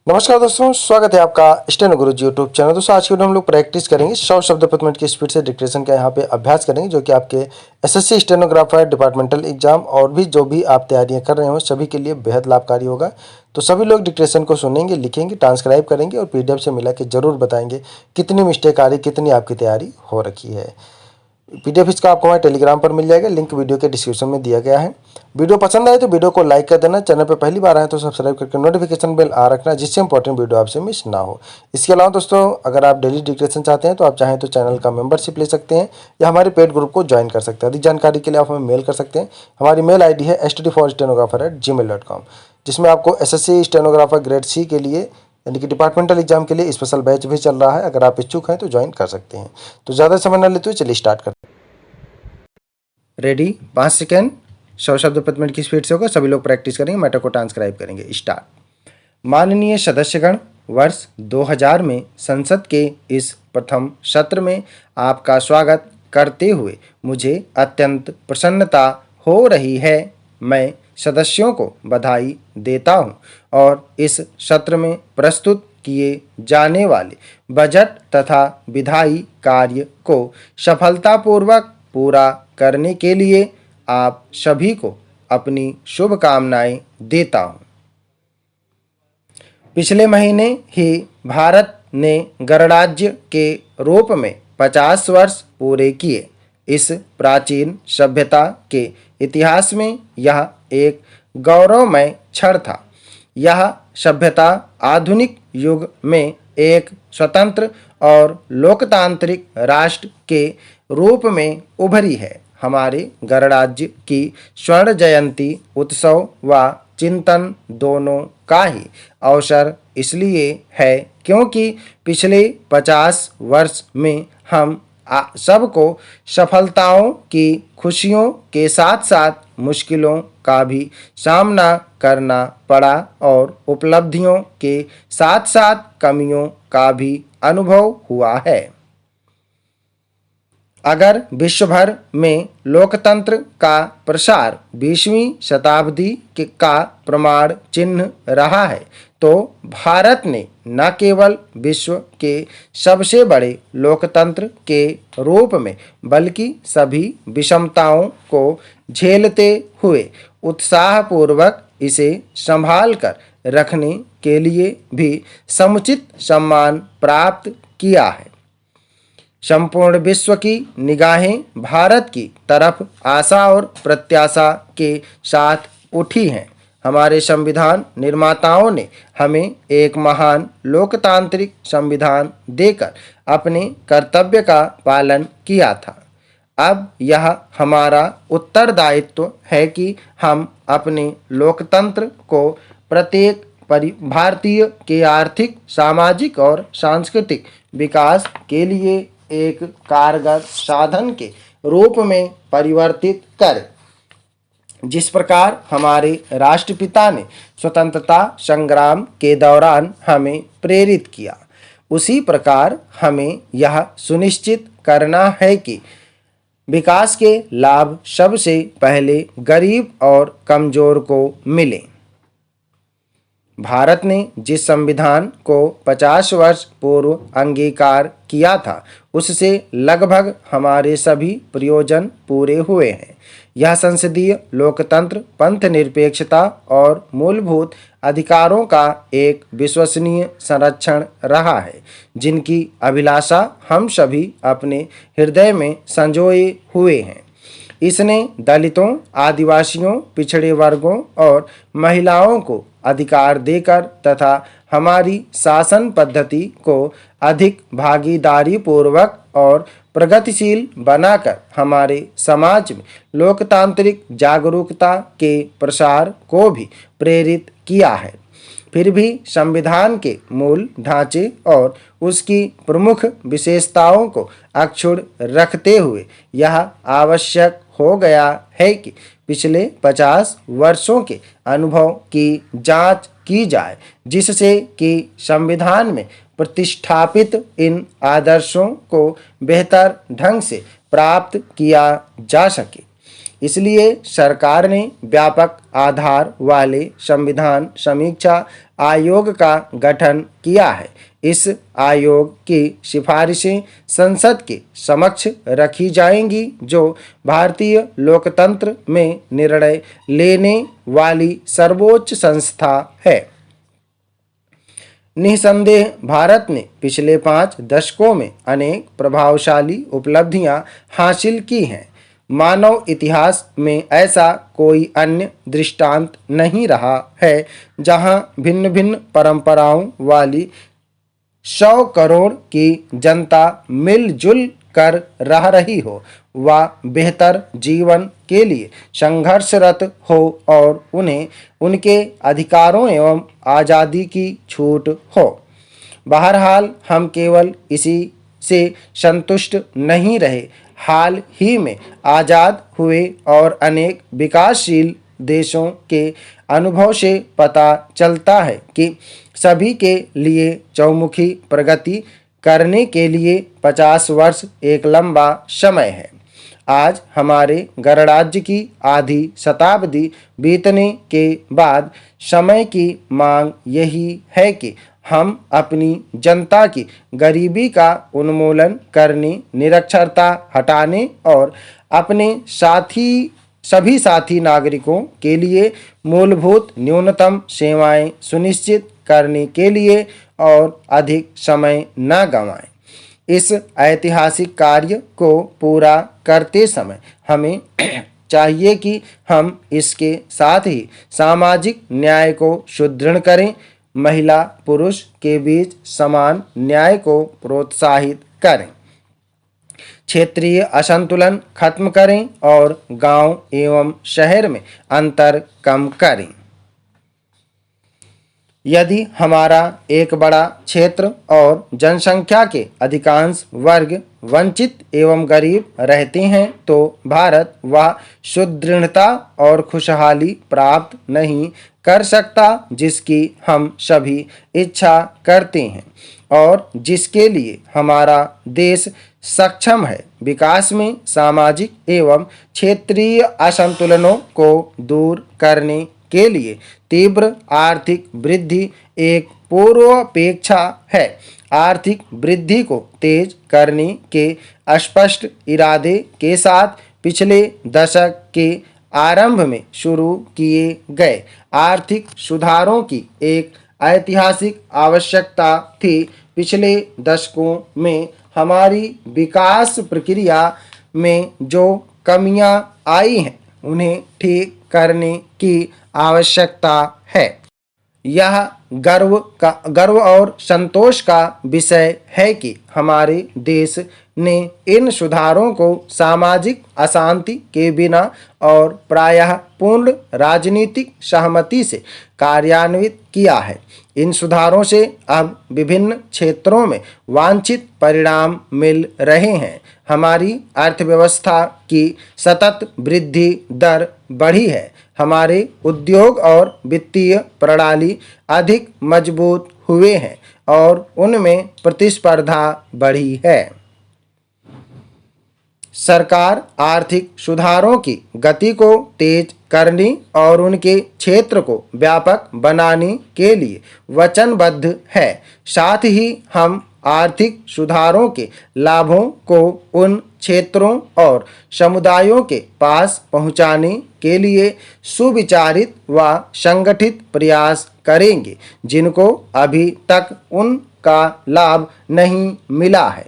नमस्कार दोस्तों, स्वागत है आपका स्टेनो गुरुजी यूट्यूब चैनल। दोस्तों आज की वीडियो हम लोग प्रैक्टिस करेंगे 100 शब्द प्रति मिनट की स्पीड से डिक्टेशन का यहाँ पे अभ्यास करेंगे, जो कि आपके एसएससी स्टेनोग्राफर, डिपार्टमेंटल एग्जाम और भी जो भी आप तैयारियां कर रहे हो सभी के लिए बेहद लाभकारी होगा। तो सभी लोग डिक्टेशन को सुनेंगे, लिखेंगे, ट्रांसक्राइब करेंगे और पीडीएफ से मिला के जरूर बताएंगे कितनी मिस्टेक आ रही, कितनी आपकी तैयारी हो रखी है। पीडीएफ इसका आपको हमारे टेलीग्राम पर मिल जाएगा, लिंक वीडियो के डिस्क्रिप्शन में दिया गया है। वीडियो पसंद आए तो वीडियो को लाइक कर देना, चैनल पर पहली बार आए तो सब्सक्राइब करके नोटिफिकेशन बेल आ रखना, जिससे इंपॉर्टेंट वीडियो आपसे मिस ना हो। इसके अलावा दोस्तों, अगर आप डेली डिक्टेशन चाहते हैं तो आप चाहें तो चैनल का मेंबरशिप ले सकते हैं या हमारे पेड ग्रुप को ज्वाइन कर सकते हैं। अधिक जानकारी के लिए आप हमें मेल कर सकते हैं। हमारी मेल ID है studyforstenographer@gmail.com, जिसमें आपको SSC स्टेनोग्राफर ग्रेड C के लिए यानी कि डिपार्टमेंटल एग्जाम के लिए स्पेशल बैच भी चल रहा है। अगर आप इच्छुक हैं तो ज्वाइन कर सकते हैं। तो ज़्यादा समय न लेते हुए चलिए स्टार्ट करते हैं। रेडी, 5 सेकेंड, 100 शब्द प्रति मिनट की स्पीड से होगा। सभी लोग प्रैक्टिस करेंगे, मैटर को ट्रांसक्राइब करेंगे। स्टार्ट। माननीय सदस्यगण, वर्ष 2000 में संसद के इस प्रथम सत्र में आपका स्वागत करते हुए मुझे अत्यंत प्रसन्नता हो रही है। मैं सदस्यों को बधाई देता हूं और इस सत्र में प्रस्तुत किए जाने वाले बजट तथा विधायी कार्य को सफलतापूर्वक पूरा करने के लिए आप सभी को अपनी शुभकामनाएं देता हूं। पिछले महीने ही भारत ने गणराज्य के रूप में 50 वर्ष पूरे किए। इस प्राचीन सभ्यता के इतिहास में यह एक गौरवमय क्षण था। यह सभ्यता आधुनिक युग में एक स्वतंत्र और लोकतांत्रिक राष्ट्र के रूप में उभरी है। हमारे गणराज्य की स्वर्ण जयंती उत्सव व चिंतन दोनों का ही अवसर इसलिए है क्योंकि पिछले 50 वर्ष में हम सबको सफलताओं की खुशियों के साथ साथ मुश्किलों का भी सामना करना पड़ा और उपलब्धियों के साथ साथ कमियों का भी अनुभव हुआ है। अगर विश्व भर में लोकतंत्र का प्रसार 20वीं शताब्दी का प्रमाण चिन्ह रहा है, तो भारत ने न केवल विश्व के सबसे बड़े लोकतंत्र के रूप में बल्कि सभी विषमताओं को झेलते हुए उत्साहपूर्वक इसे संभाल कर रखने के लिए भी समुचित सम्मान प्राप्त किया है। संपूर्ण विश्व की निगाहें भारत की तरफ आशा और प्रत्याशा के साथ उठी हैं। हमारे संविधान निर्माताओं ने हमें एक महान लोकतांत्रिक संविधान देकर अपने कर्तव्य का पालन किया था। अब यह हमारा उत्तरदायित्व है कि हम अपने लोकतंत्र को प्रत्येक भारतीय के आर्थिक, सामाजिक और सांस्कृतिक विकास के लिए एक कारगर साधन के रूप में परिवर्तित करें। जिस प्रकार हमारे राष्ट्रपिता ने स्वतंत्रता संग्राम के दौरान हमें प्रेरित किया, उसी प्रकार हमें यह सुनिश्चित करना है कि विकास के लाभ सबसे पहले गरीब और कमजोर को मिलें। भारत ने जिस संविधान को 50 वर्ष पूर्व अंगीकार किया था, उससे लगभग हमारे सभी प्रयोजन पूरे हुए हैं। यह संसदीय लोकतंत्र, पंथ निरपेक्षता और मूलभूत अधिकारों का एक विश्वसनीय संरक्षण रहा है, जिनकी अभिलाषा हम सभी अपने हृदय में संजोए हुए हैं। इसने दलितों, आदिवासियों, पिछड़े वर्गों और महिलाओं को अधिकार देकर तथा हमारी शासन पद्धति को अधिक भागीदारी पूर्वक और प्रगतिशील बनाकर हमारे समाज में लोकतांत्रिक जागरूकता के प्रसार को भी प्रेरित किया है। फिर भी संविधान के मूल ढांचे और उसकी प्रमुख विशेषताओं को अक्षुण्ण रखते हुए यह आवश्यक हो गया है कि पिछले 50 वर्षों के अनुभव की जांच की जाए, जिससे कि संविधान में प्रतिष्ठापित इन आदर्शों को बेहतर ढंग से प्राप्त किया जा सके। इसलिए सरकार ने व्यापक आधार वाले संविधान समीक्षा आयोग का गठन किया है। इस आयोग की सिफारिशें संसद के समक्ष रखी जाएंगी, जो भारतीय लोकतंत्र में निर्णय लेने वाली सर्वोच्च संस्था है। निसंदेह भारत ने पिछले 5 दशकों में अनेक प्रभावशाली उपलब्धियां हासिल की हैं। मानव इतिहास में ऐसा कोई अन्य दृष्टांत नहीं रहा है जहां भिन्न भिन्न परंपराओं वाली 100 करोड़ की जनता मिलजुल कर रह रही हो, व बेहतर जीवन के लिए संघर्षरत हो और उन्हें उनके अधिकारों एवं आज़ादी की छूट हो। बहरहाल हम केवल इसी से संतुष्ट नहीं रहे। हाल ही में आज़ाद हुए और अनेक विकासशील देशों के अनुभव से पता चलता है कि सभी के लिए चौमुखी प्रगति करने के लिए 50 वर्ष एक लंबा समय है। आज हमारे गणराज्य की आधी शताब्दी बीतने के बाद समय की मांग यही है कि हम अपनी जनता की गरीबी का उन्मूलन करने, निरक्षरता हटाने और अपने सभी साथी नागरिकों के लिए मूलभूत न्यूनतम सेवाएं सुनिश्चित करने के लिए और अधिक समय न गंवाएं। इस ऐतिहासिक कार्य को पूरा करते समय हमें चाहिए कि हम इसके साथ ही सामाजिक न्याय को सुदृढ़ करें, महिला पुरुष के बीच समान न्याय को प्रोत्साहित करें, क्षेत्रीय असंतुलन खत्म करें और गांव एवं शहर में अंतर कम करें। यदि हमारा एक बड़ा क्षेत्र और जनसंख्या के अधिकांश वर्ग वंचित एवं गरीब रहते हैं, तो भारत वह सुदृढ़ता और खुशहाली प्राप्त नहीं कर सकता जिसकी हम सभी इच्छा करते हैं और जिसके लिए हमारा देश सक्षम है। विकास में सामाजिक एवं क्षेत्रीय असंतुलनों को दूर करने के लिए तीव्र आर्थिक वृद्धि एक पूर्वापेक्षा है। आर्थिक वृद्धि को तेज करने के स्पष्ट इरादे के साथ पिछले दशक के आरंभ में शुरू किए गए आर्थिक सुधारों की एक ऐतिहासिक आवश्यकता थी। पिछले दशकों में हमारी विकास प्रक्रिया में जो कमियां आई हैं, उन्हें ठीक करने की आवश्यकता है। यह गर्व और संतोष का विषय है कि हमारे देश ने इन सुधारों को सामाजिक अशांति के बिना और प्रायः पूर्ण राजनीतिक सहमति से कार्यान्वित किया है। इन सुधारों से अब विभिन्न क्षेत्रों में वांछित परिणाम मिल रहे हैं। हमारी अर्थव्यवस्था की सतत वृद्धि दर बढ़ी है। हमारे उद्योग और वित्तीय प्रणाली अधिक मजबूत हुए हैं और उनमें प्रतिस्पर्धा बढ़ी है। सरकार आर्थिक सुधारों की गति को तेज करने और उनके क्षेत्र को व्यापक बनाने के लिए वचनबद्ध है। साथ ही हम आर्थिक सुधारों के लाभों को उन क्षेत्रों और समुदायों के पास पहुंचाने के लिए सुविचारित व संगठित प्रयास करेंगे जिनको अभी तक उनका लाभ नहीं मिला है।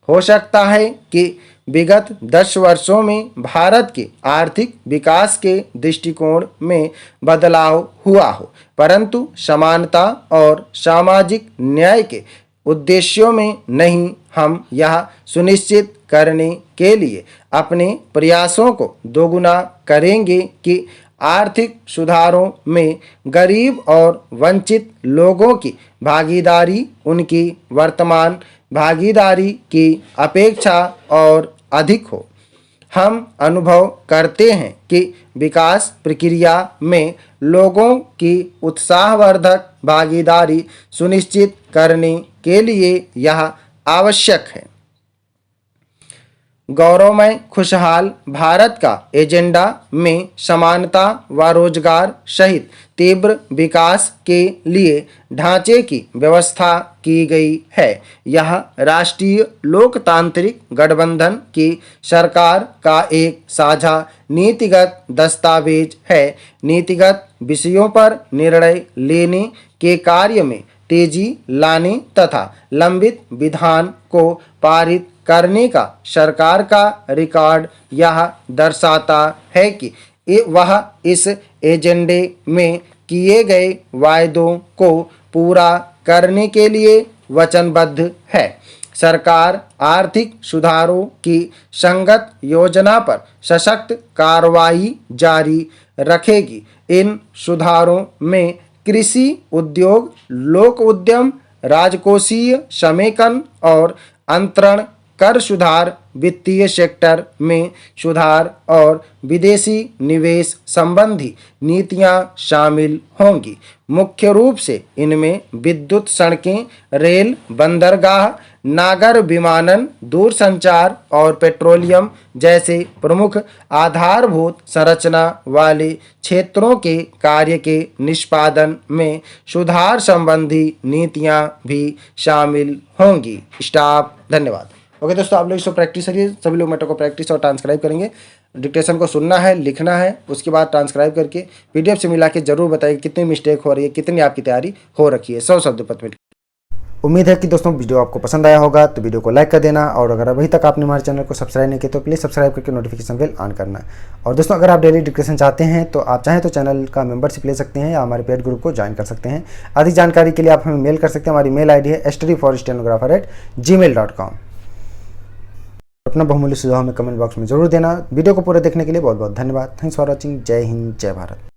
हो सकता है कि विगत 10 वर्षों में भारत के आर्थिक विकास के दृष्टिकोण में बदलाव हुआ हो, परंतु समानता और सामाजिक न्याय के उद्देश्यों में नहीं। हम यह सुनिश्चित करने के लिए अपने प्रयासों को दोगुना करेंगे कि आर्थिक सुधारों में गरीब और वंचित लोगों की भागीदारी उनकी वर्तमान भागीदारी की अपेक्षा और अधिक हो। हम अनुभव करते हैं कि विकास प्रक्रिया में लोगों की उत्साहवर्धक भागीदारी सुनिश्चित करने के लिए यह आवश्यक है। गौरवमय खुशहाल भारत का एजेंडा में समानता व रोजगार सहित तीव्र विकास के लिए ढांचे की व्यवस्था की गई है। यह राष्ट्रीय लोकतांत्रिक गठबंधन की सरकार का एक साझा नीतिगत दस्तावेज है। नीतिगत विषयों पर निर्णय लेने के कार्य में तेजी लाने तथा लंबित विधान को पारित करने का सरकार का रिकॉर्ड यह दर्शाता है कि वह इस एजेंडे में किए गए वायदों को पूरा करने के लिए वचनबद्ध है। सरकार आर्थिक सुधारों की संगत योजना पर सशक्त कार्रवाई जारी रखेगी। इन सुधारों में कृषि उद्योग, लोक उद्यम, राजकोषीय समेकन और अंतरण, कर सुधार, वित्तीय सेक्टर में सुधार और विदेशी निवेश संबंधी नीतियां शामिल होंगी। मुख्य रूप से इनमें विद्युत, सड़कें, रेल, बंदरगाह, नागर विमानन, दूरसंचार और पेट्रोलियम जैसे प्रमुख आधारभूत संरचना वाले क्षेत्रों के कार्य के निष्पादन में सुधार संबंधी नीतियां भी शामिल होंगी। स्टॉप। धन्यवाद। ओके दोस्तों, आप लोग इसको प्रैक्टिस करिए। सभी लोग मेट्रो को प्रैक्टिस और ट्रांसक्राइब करेंगे। डिक्टेशन को सुनना है, लिखना है, उसके बाद ट्रांसक्राइब करके पीडीएफ से मिला के जरूर बताइए कितनी मिस्टेक हो रही है, कितनी आपकी तैयारी हो रखी है 100 शब्द प्रति मिनट। उम्मीद है कि दोस्तों वीडियो आपको पसंद आया होगा, तो वीडियो को लाइक कर देना और अगर अभी तक आपने हमारे चैनल को सब्सक्राइब नहीं किया तो प्लीज़ सब्सक्राइब करके नोटिफिकेशन बेल ऑन करना। और दोस्तों, अगर आप डेली डिक्टेशन चाहते हैं तो आप चाहें तो चैनल का मेंबरशिप ले सकते हैं या हमारे पेड ग्रुप को ज्वाइन कर सकते हैं। अधिक जानकारी के लिए आप हमें मेल कर सकते हैं। हमारी मेल ID है studyforstenographer@gmail.com। अपना बहुमूल्य सुझाव हमें कमेंट बॉक्स में जरूर देना। वीडियो को पूरा देखने के लिए बहुत बहुत धन्यवाद। Thanks for watching. जय हिंद, जय भारत।